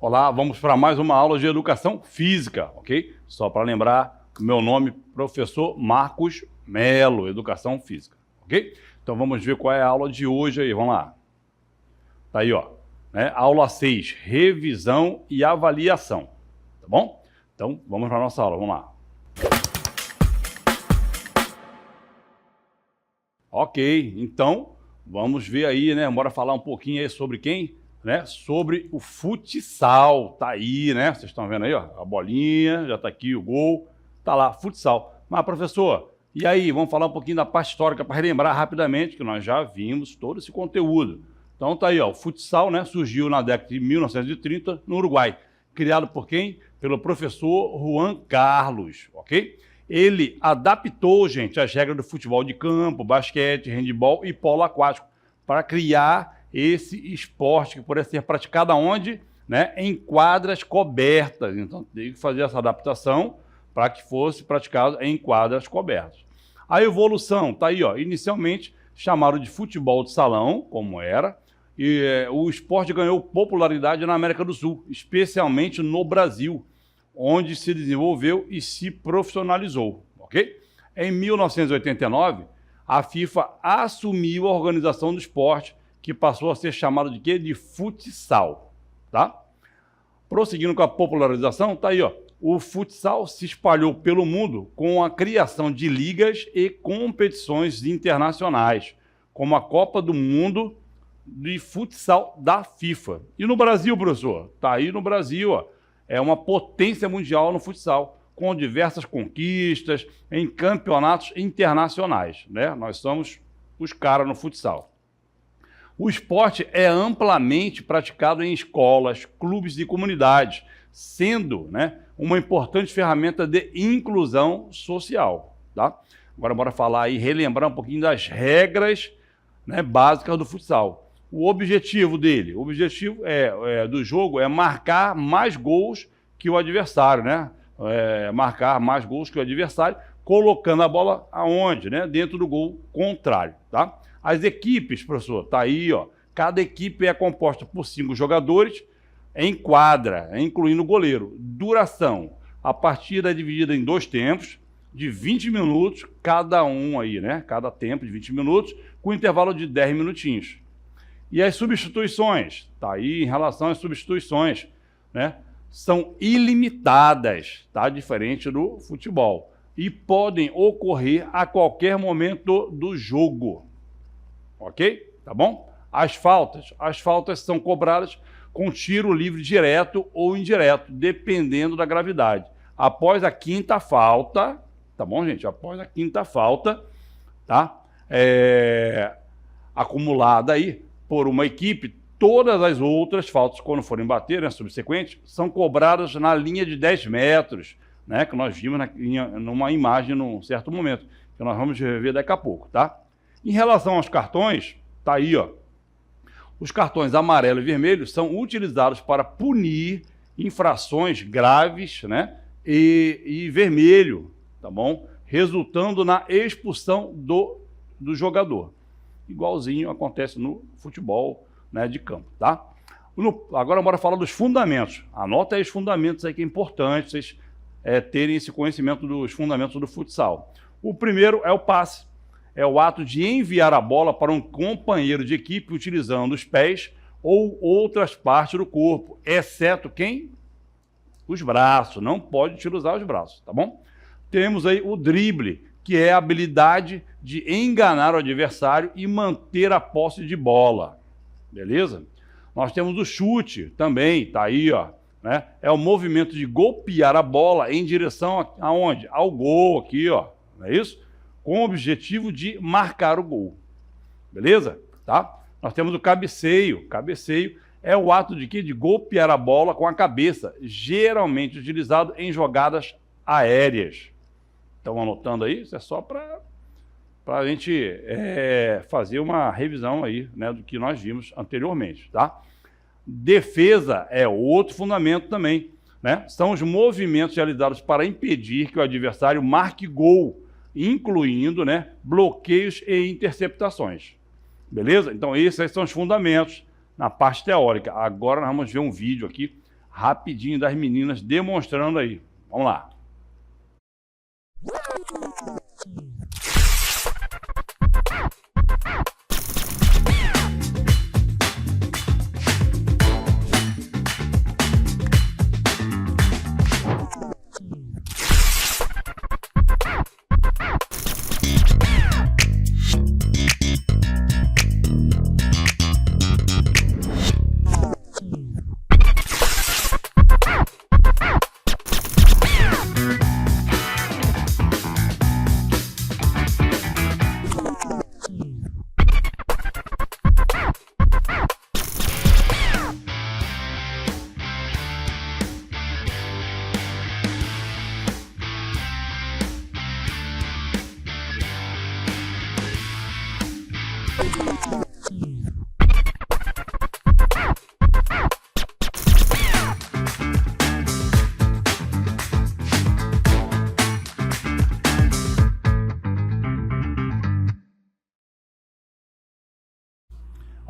Olá, vamos para mais uma aula de educação física, ok? Só para lembrar, meu nome, professor Marcos Melo, educação física, ok? Então vamos ver qual é a aula de hoje aí, vamos lá. Tá aí, ó, né? Aula 6, revisão e avaliação, tá bom? Então vamos para a nossa aula, vamos lá. Ok, então vamos ver aí, né? Bora falar um pouquinho aí sobre quem? Né, sobre o futsal, tá aí, né? Vocês estão vendo aí, ó, a bolinha, já tá aqui o gol, tá lá, futsal. Mas, professor, e aí, vamos falar um pouquinho da parte histórica para relembrar rapidamente, que nós já vimos todo esse conteúdo. Então tá aí, ó, o futsal, né, surgiu na década de 1930 no Uruguai, criado por quem? Pelo professor Juan Carlos, ok? Ele adaptou, gente, as regras do futebol de campo, basquete, handebol e polo aquático para criar esse esporte que pode ser praticado aonde? Né? Em quadras cobertas. Então, tem que fazer essa adaptação para que fosse praticado em quadras cobertas. A evolução está aí, ó. Inicialmente chamaram de futebol de salão, como era, e o esporte ganhou popularidade na América do Sul, especialmente no Brasil, onde se desenvolveu e se profissionalizou, ok? Em 1989, a FIFA assumiu a organização do esporte, que passou a ser chamado de quê? De futsal, tá? Prosseguindo com a popularização, tá aí, ó. O futsal se espalhou pelo mundo com a criação de ligas e competições internacionais, como a Copa do Mundo de Futsal da FIFA. E no Brasil, professor? Tá aí no Brasil, ó. É uma potência mundial no futsal, com diversas conquistas em campeonatos internacionais, né? Nós somos os caras no futsal. O esporte é amplamente praticado em escolas, clubes e comunidades, sendo, né, uma importante ferramenta de inclusão social, tá? Agora bora falar aí, relembrar um pouquinho das regras, né, básicas do futsal. O objetivo dele, o objetivo do jogo é marcar mais gols que o adversário, né? Marcar mais gols que o adversário, colocando a bola aonde, né? Dentro do gol contrário, tá? As equipes, professor, tá aí, ó. Cada equipe é composta por 5 jogadores em quadra, incluindo o goleiro. Duração, a partida é dividida em 2 tempos, de 20 minutos, cada um aí, né? Cada tempo de 20 minutos, com intervalo de 10 minutinhos. E as substituições, tá aí em relação às substituições, né? São ilimitadas, tá? Diferente do futebol. E podem ocorrer a qualquer momento do jogo. Ok? Tá bom? As faltas são cobradas com tiro livre direto ou indireto, dependendo da gravidade. Após a 5ª falta, tá bom, gente? Após a 5ª falta, tá? Acumulada aí por uma equipe, todas as outras faltas, quando forem bater, né, subsequentes, são cobradas na linha de 10 metros, né? Que nós vimos numa imagem num certo momento, que nós vamos rever daqui a pouco, tá? Em relação aos cartões, tá aí, ó. Os cartões amarelo e vermelho são utilizados para punir infrações graves, né? E vermelho, tá bom? Resultando na expulsão do jogador. Igualzinho acontece no futebol, né, de campo, tá? Agora bora falar dos fundamentos. Anota aí os fundamentos aí que é importante vocês terem esse conhecimento dos fundamentos do futsal. O primeiro é o passe. É o ato de enviar a bola para um companheiro de equipe utilizando os pés ou outras partes do corpo, exceto quem? Os braços. Não pode utilizar os braços, tá bom? Temos aí o drible, que é a habilidade de enganar o adversário e manter a posse de bola. Beleza? Nós temos o chute também, tá aí, ó. Né? É o movimento de golpear a bola em direção aonde? Ao gol aqui, ó. Não é isso? Com o objetivo de marcar o gol. Beleza? Tá? Nós temos o cabeceio. Cabeceio é o ato de quê? De golpear a bola com a cabeça, geralmente utilizado em jogadas aéreas. Estão anotando aí? Isso é só para a gente fazer uma revisão aí, né, do que nós vimos anteriormente, tá? Defesa é outro fundamento também, né? São os movimentos realizados para impedir que o adversário marque gol, incluindo, né, bloqueios e interceptações. Beleza? Então esses são os fundamentos na parte teórica. Agora nós vamos ver um vídeo aqui rapidinho das meninas demonstrando aí. Vamos lá.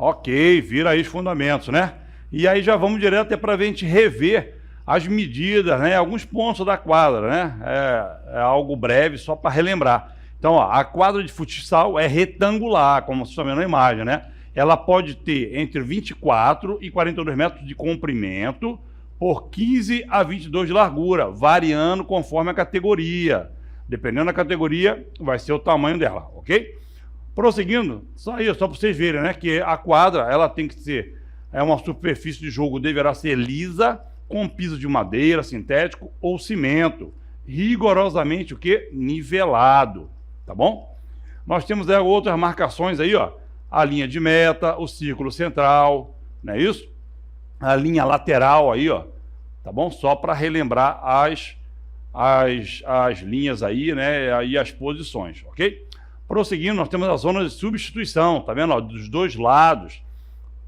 Ok, vira aí os fundamentos, né? E aí já vamos direto até para a gente rever as medidas, né? Alguns pontos da quadra, né? É algo breve só para relembrar. Então, ó, a quadra de futsal é retangular, como vocês estão vendo na imagem, né? Ela pode ter entre 24 e 42 metros de comprimento por 15 a 22 de largura, variando conforme a categoria. Dependendo da categoria, vai ser o tamanho dela, ok? Prosseguindo, só para vocês verem, né, que a quadra, ela tem que ser, uma superfície de jogo deverá ser lisa, com piso de madeira, sintético ou cimento, rigorosamente o que? Nivelado, tá bom? Nós temos outras marcações aí, ó, a linha de meta, o círculo central, não é isso? A linha lateral aí, ó, tá bom? Só para relembrar as linhas aí, né, e as posições, ok? Prosseguindo, nós temos a zona de substituição, tá vendo? Ó, dos dois lados,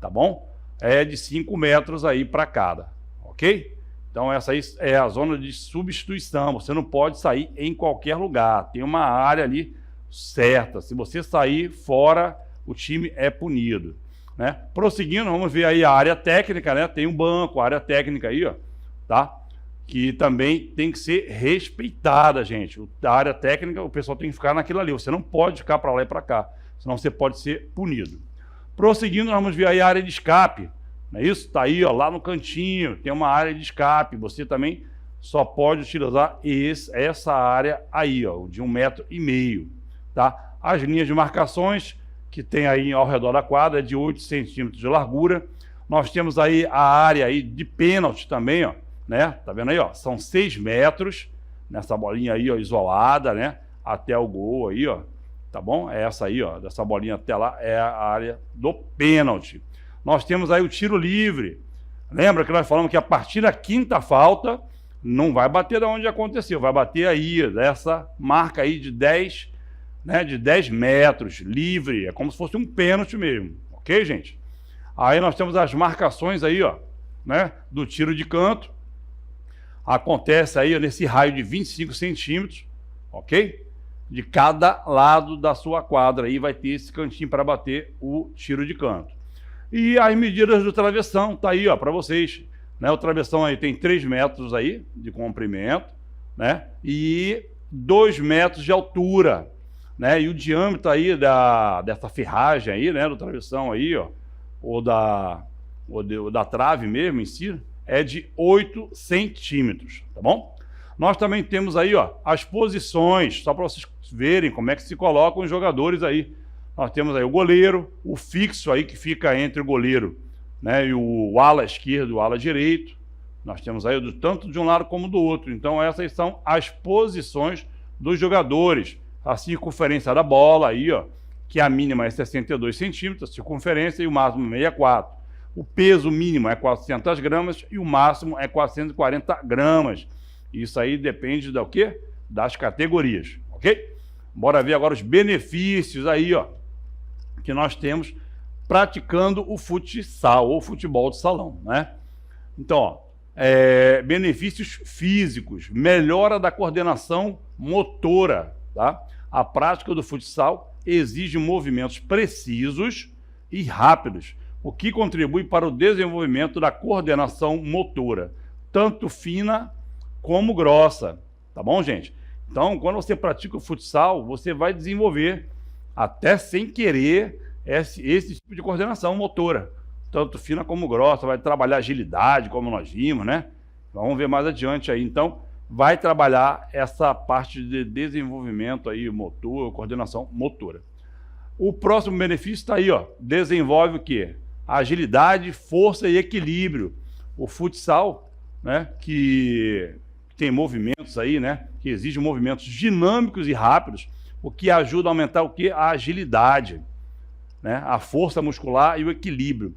tá bom? É de 5 metros aí para cada, ok? Então essa aí é a zona de substituição, você não pode sair em qualquer lugar, tem uma área ali certa, se você sair fora, o time é punido, né? Prosseguindo, vamos ver aí a área técnica, né? Tem um banco, a área técnica aí, ó, tá? Que também tem que ser respeitada, gente. A área técnica, o pessoal tem que ficar naquilo ali. Você não pode ficar para lá e para cá, senão você pode ser punido. Prosseguindo, nós vamos ver aí a área de escape. Não é isso? Está aí, ó, lá no cantinho, tem uma área de escape. Você também só pode utilizar essa área aí, ó, de 1,5 metro, tá? As linhas de marcações que tem aí ao redor da quadra é de 8 centímetros de largura. Nós temos aí a área aí de pênalti também, ó. Né? Tá vendo aí, ó? São 6 metros nessa bolinha aí, ó, isolada, né? Até o gol aí, ó. Tá bom? É essa aí, ó, dessa bolinha até lá é a área do pênalti. Nós temos aí o tiro livre. Lembra que nós falamos que a partir da 5ª falta não vai bater de onde aconteceu, vai bater aí dessa marca aí de 10, né, de 10 metros livre, é como se fosse um pênalti mesmo, OK, gente? Aí nós temos as marcações aí, ó, né, do tiro de canto. Acontece aí nesse raio de 25 centímetros, ok? De cada lado da sua quadra, aí vai ter esse cantinho para bater o tiro de canto. E as medidas do travessão, tá aí, ó, para vocês, né? O travessão aí tem 3 metros aí de comprimento, né? E 2 metros de altura, né? E o diâmetro aí dessa ferragem aí, né? Do travessão aí, ó, ou da trave mesmo em si, é de 8 centímetros, tá bom? Nós também temos aí, ó, as posições, só para vocês verem como é que se colocam os jogadores aí. Nós temos aí o goleiro, o fixo aí que fica entre o goleiro, né, e o ala esquerdo e o ala direito. Nós temos aí tanto de um lado como do outro. Então essas são as posições dos jogadores. A circunferência da bola aí, ó, que a mínima é 62 centímetros, a circunferência, e o máximo 64. O peso mínimo é 400 gramas e o máximo é 440 gramas. Isso aí depende do quê? Das categorias, ok? Bora ver agora os benefícios aí, ó, que nós temos praticando o futsal ou futebol de salão, né? Então, ó, benefícios físicos, melhora da coordenação motora, tá? A prática do futsal exige movimentos precisos e rápidos, o que contribui para o desenvolvimento da coordenação motora, tanto fina como grossa, tá bom, gente? Então, quando você pratica o futsal, você vai desenvolver, até sem querer, esse tipo de coordenação motora, tanto fina como grossa, vai trabalhar agilidade, como nós vimos, né? Vamos ver mais adiante aí. Então, vai trabalhar essa parte de desenvolvimento aí, motor, coordenação motora. O próximo benefício está aí, ó, desenvolve o quê? Agilidade, força e equilíbrio. O futsal, né, que tem movimentos aí, né, que exige movimentos dinâmicos e rápidos, o que ajuda a aumentar o quê? A agilidade, né, a força muscular e o equilíbrio.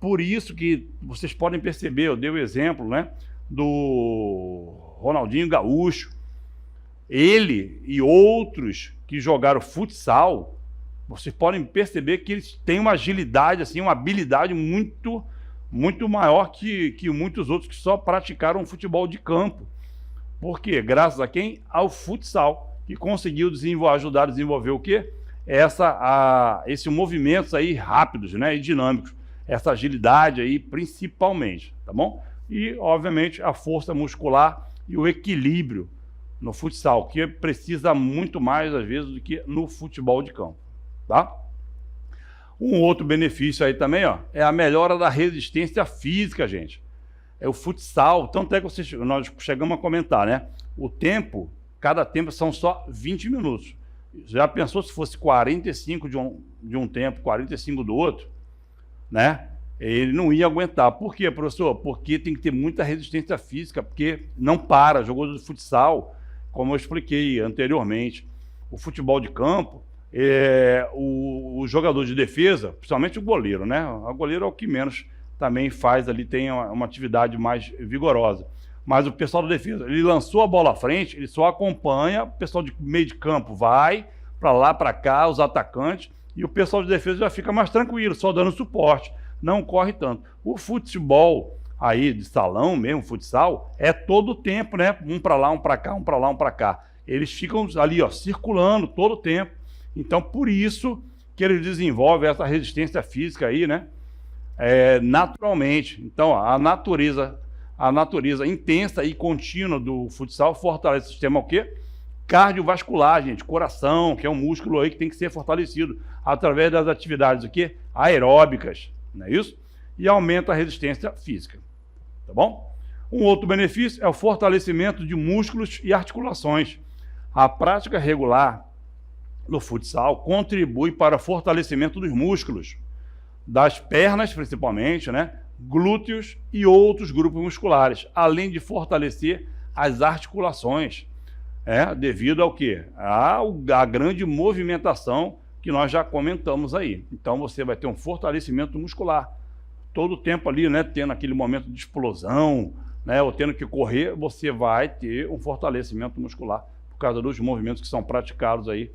Por isso que vocês podem perceber, eu dei o exemplo, né, do Ronaldinho Gaúcho. Ele e outros que jogaram futsal, vocês podem perceber que eles têm uma agilidade, assim, uma habilidade muito maior que muitos outros que só praticaram futebol de campo. Por quê? Graças a quem? Ao futsal, que conseguiu ajudar a desenvolver o quê? Esses movimentos aí rápidos, né, e dinâmicos. Essa agilidade aí, principalmente, tá bom? E, obviamente, a força muscular e o equilíbrio no futsal, que precisa muito mais, às vezes, do que no futebol de campo, tá? Um outro benefício aí também, ó, é a melhora da resistência física, gente. É o futsal, tanto é que nós chegamos a comentar, né? O tempo, cada tempo são só 20 minutos. Já pensou se fosse 45 de um tempo, 45 do outro, né? Ele não ia aguentar. Por quê, professor? Porque tem que ter muita resistência física, porque não para. Jogador de futsal, como eu expliquei anteriormente, o futebol de campo, o jogador de defesa, principalmente o goleiro, né? O goleiro é o que menos também faz ali, tem uma atividade mais vigorosa. Mas o pessoal da defesa, ele lançou a bola à frente, ele só acompanha, o pessoal de meio de campo vai para lá, para cá, os atacantes, e o pessoal de defesa já fica mais tranquilo, só dando suporte, não corre tanto. O futebol aí de salão mesmo, futsal, é todo o tempo, né? Um para lá, um para cá, um para lá, um para cá. Eles ficam ali, ó, circulando todo o tempo. Então, por isso que eles desenvolvem essa resistência física aí, né? Naturalmente. Então, ó, a natureza intensa e contínua do futsal fortalece o sistema o quê? Cardiovascular, gente, coração, que é um músculo aí que tem que ser fortalecido através das atividades o quê? Aeróbicas, não é isso? E aumenta a resistência física, tá bom? Um outro benefício é o fortalecimento de músculos e articulações. A prática regular no futsal contribui para o fortalecimento dos músculos, das pernas principalmente, né? Glúteos e outros grupos musculares, além de fortalecer as articulações, devido ao quê? A grande movimentação que nós já comentamos aí. Então você vai ter um fortalecimento muscular. Todo o tempo ali, né, tendo aquele momento de explosão, né, ou tendo que correr, você vai ter um fortalecimento muscular por causa dos movimentos que são praticados aí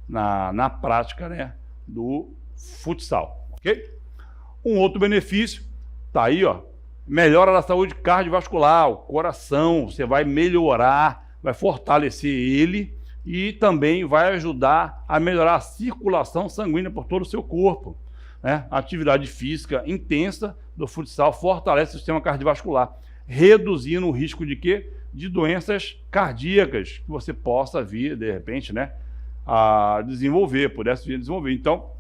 na prática, né, do futsal, ok? Um outro benefício, tá aí, ó, melhora da saúde cardiovascular, o coração, você vai melhorar, vai fortalecer ele e também vai ajudar a melhorar a circulação sanguínea por todo o seu corpo, né? A atividade física intensa do futsal fortalece o sistema cardiovascular, reduzindo o risco de quê? De doenças cardíacas que você possa vir, de repente, né, a desenvolver, pudesse vir a desenvolver. Então,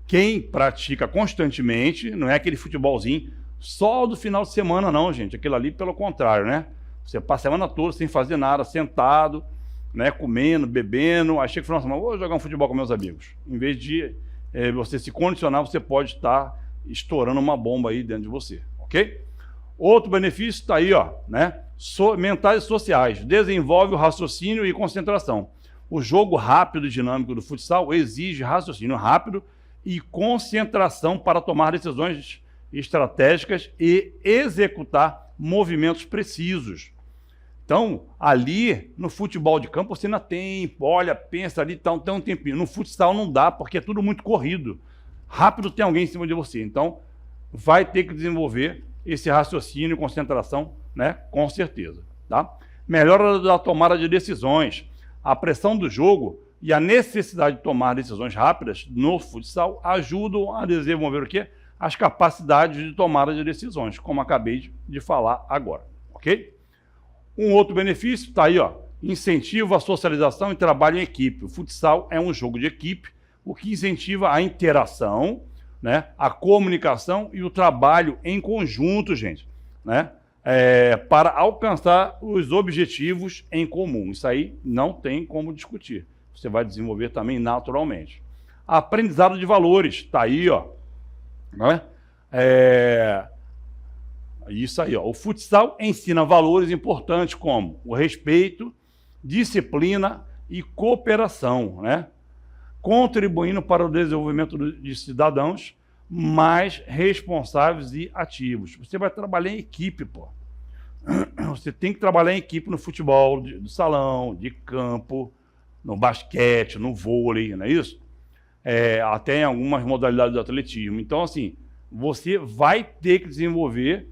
quem pratica constantemente, não é aquele futebolzinho só do final de semana não, gente, aquilo ali pelo contrário, né? Você passa a semana toda sem fazer nada, sentado, né, comendo, bebendo, aí chega no final de semana, vou jogar um futebol com meus amigos. Em vez de você se condicionar, você pode estar estourando uma bomba aí dentro de você, ok? Outro benefício está aí, ó, né? Mentais e sociais, desenvolve o raciocínio e concentração. O jogo rápido e dinâmico do futsal exige raciocínio rápido e concentração para tomar decisões estratégicas e executar movimentos precisos. Então, ali no futebol de campo você ainda tem, olha, pensa ali, tem um tempinho. No futsal não dá, porque é tudo muito corrido. Rápido tem alguém em cima de você. Então, vai ter que desenvolver esse raciocínio e concentração, né? Com certeza, tá? Melhora da tomada de decisões. A pressão do jogo e a necessidade de tomar decisões rápidas no futsal ajudam a desenvolver o quê? As capacidades de tomada de decisões, como acabei de falar agora. ok? Um outro benefício está aí, ó, incentiva a socialização e trabalho em equipe. O futsal é um jogo de equipe, o que incentiva a interação, né, a comunicação e o trabalho em conjunto, gente, né, para alcançar os objetivos em comum. Isso aí não tem como discutir. Você vai desenvolver também naturalmente. Aprendizado de valores, está aí, ó, né? Isso aí, ó. O futsal ensina valores importantes como o respeito, disciplina e cooperação, né? Contribuindo para o desenvolvimento de cidadãos mais responsáveis e ativos. Você vai trabalhar em equipe, pô. Você tem que trabalhar em equipe no futebol, do salão, de campo, no basquete, no vôlei, não é isso? Até em algumas modalidades do atletismo. Então, assim, você vai ter que desenvolver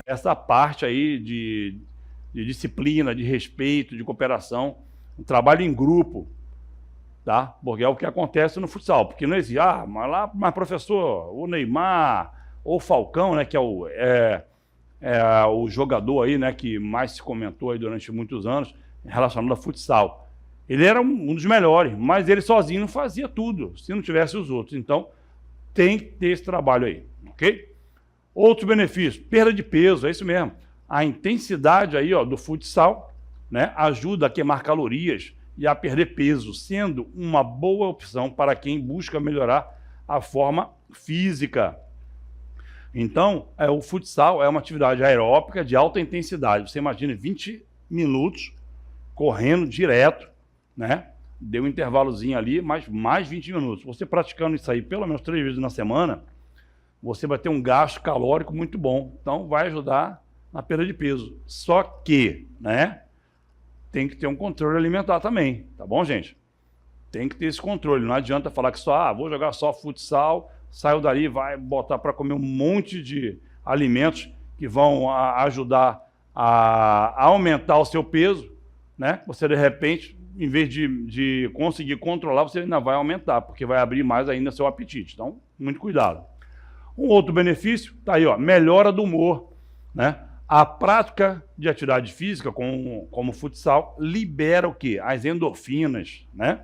essa parte aí de disciplina, de respeito, de cooperação, um trabalho em grupo, tá? Porque é o que acontece no futsal, porque não existe, mas professor, o Neymar, ou o Falcão, né, que é o jogador aí, né, que mais se comentou aí durante muitos anos relacionado ao futsal. Ele era um dos melhores, mas ele sozinho não fazia tudo, se não tivesse os outros. Então, tem que ter esse trabalho aí, ok? Outro benefício, perda de peso, é isso mesmo. A intensidade aí, ó, do futsal, né, ajuda a queimar calorias e a perder peso, sendo uma boa opção para quem busca melhorar a forma física. Então, o futsal é uma atividade aeróbica de alta intensidade. Você imagina 20 minutos correndo direto, né? Deu um intervalozinho ali, mas mais 20 minutos. Você praticando isso aí pelo menos 3 vezes na semana, você vai ter um gasto calórico muito bom. Então, vai ajudar na perda de peso. Só que, né, tem que ter um controle alimentar também, tá bom, gente? Tem que ter esse controle. Não adianta falar que vou jogar só futsal, saiu dali, vai botar para comer um monte de alimentos que vão ajudar a aumentar o seu peso, né? Você, de repente, em vez de conseguir controlar, você ainda vai aumentar, porque vai abrir mais ainda seu apetite. Então, muito cuidado. Um outro benefício, tá aí, ó, melhora do humor, né? A prática de atividade física, como futsal, libera o quê? As endorfinas, né?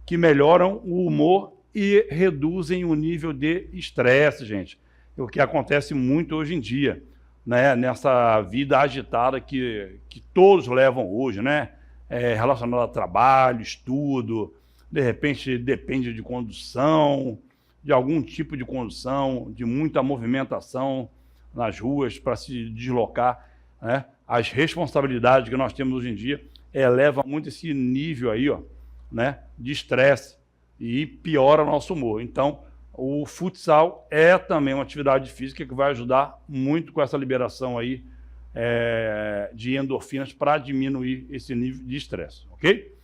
Que melhoram o humor e reduzem o nível de estresse, gente. O que acontece muito hoje em dia, né? Nessa vida agitada que todos levam hoje, né? Relacionado a trabalho, estudo, de repente depende de condução, de algum tipo de condução, de muita movimentação nas ruas para se deslocar, né? As responsabilidades que nós temos hoje em dia elevam muito esse nível aí, ó, né, de estresse e piora o nosso humor. Então, o futsal é também uma atividade física que vai ajudar muito com essa liberação aí de endorfinas para diminuir esse nível de estresse, ok?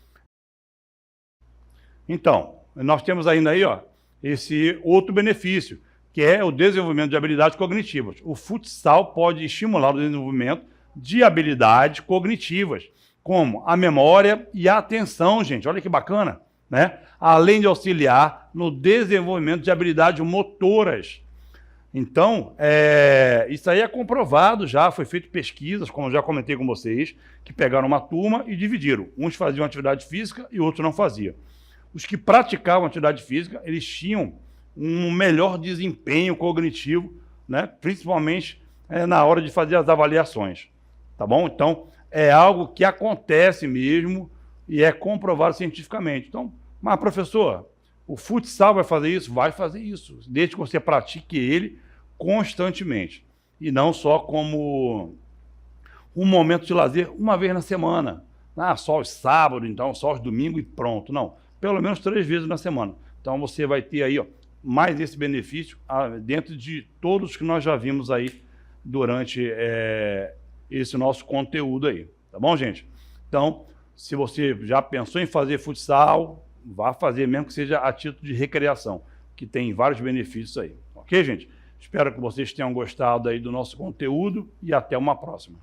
Então, nós temos ainda aí, ó, esse outro benefício, que é o desenvolvimento de habilidades cognitivas. O futsal pode estimular o desenvolvimento de habilidades cognitivas, como a memória e a atenção, gente. Olha que bacana, né? Além de auxiliar no desenvolvimento de habilidades motoras. Então, isso aí é comprovado já, foi feito pesquisas, como eu já comentei com vocês, que pegaram uma turma e dividiram. Uns faziam atividade física e outros não faziam. Os que praticavam atividade física, eles tinham um melhor desempenho cognitivo, né? Principalmente na hora de fazer as avaliações, tá bom? Então, é algo que acontece mesmo e é comprovado cientificamente. Então, mas professor, o futsal vai fazer isso? Vai fazer isso, desde que você pratique ele constantemente e não só como um momento de lazer uma vez na semana. Só os sábados, então, só os domingos e pronto. Não, pelo menos 3 vezes na semana. Então, você vai ter aí, ó, mais esse benefício dentro de todos que nós já vimos aí durante esse nosso conteúdo aí. Tá bom, gente? Então, se você já pensou em fazer futsal, vá fazer mesmo que seja a título de recreação, que tem vários benefícios aí. Ok, gente? Espero que vocês tenham gostado aí do nosso conteúdo e até uma próxima.